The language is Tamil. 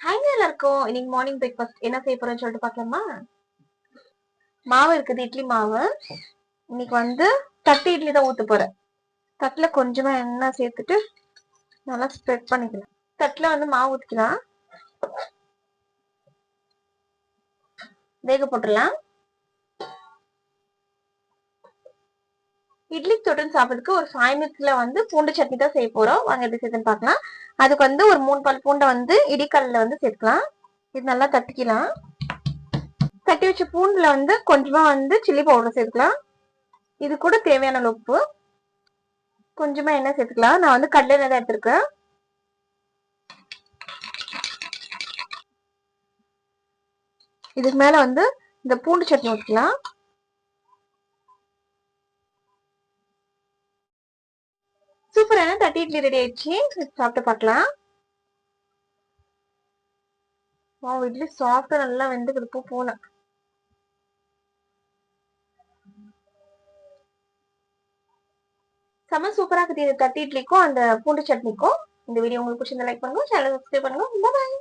ஹாய்ங்க எல்லாருக்கும். இன்னைக்கு மார்னிங் பிரேக்ஃபாஸ்ட் என்ன செய்ய போறேன்னு சொல்லிட்டு பார்க்கலாமா? மாவு இருக்குது, இட்லி மாவு. இன்னைக்கு வந்து தட்டு இட்லி தான் ஊத்த போறேன். தட்டுல கொஞ்சமா எண்ணெய் சேர்த்துட்டு நல்லா ஸ்ப்ரெட் பண்ணிக்கலாம். தட்டுல வந்து மாவு ஊத்திக்கலாம். வேக போட்டுடலாம். இட்லிக்கு தொட்டுன்னு சாப்பிட்றதுக்கு ஒரு 5 மினிட்ஸ்ல வந்து பூண்டு சட்னி தான் செய்ய போறோம். வாங்க எப்படி செய்யுதுன்னு பார்க்கலாம். அதுக்கு வந்து ஒரு 3 பல் பூண்டை வந்து இடிக்கல்ல வந்து சேர்த்துக்கலாம். இது நல்லா தட்டிக்கலாம். தட்டி வச்ச பூண்டுல வந்து கொஞ்சமா வந்து சில்லி பவுடர் சேர்த்துக்கலாம். இது கூட தேவையான உப்பு, கொஞ்சமா எண்ணெய் சேர்த்துக்கலாம். நான் வந்து கடலை எண்ணெய் தான் எடுத்திருக்கேன். இதுக்கு மேல வந்து இந்த பூண்டு சட்னி ஊற்றிக்கலாம். சூப்பரான தட்டி இட்லி ரெடி ஆயிடுச்சு. சாப்பிட்டு பார்க்கலாம். இட்லி சாப்பிட்டு நல்லா வெந்து கொடுப்போம் போன செம சூப்பரா இருக்குது. தட்டி இட்லிக்கும் அந்த பூண்டு சட்னிக்கும். இந்த வீடியோ உங்களுக்கு பிடிச்சிருந்தா லைக் பண்ணுங்க, சேனல் சப்ஸ்கிரைப் பண்ணுங்க. பாய்.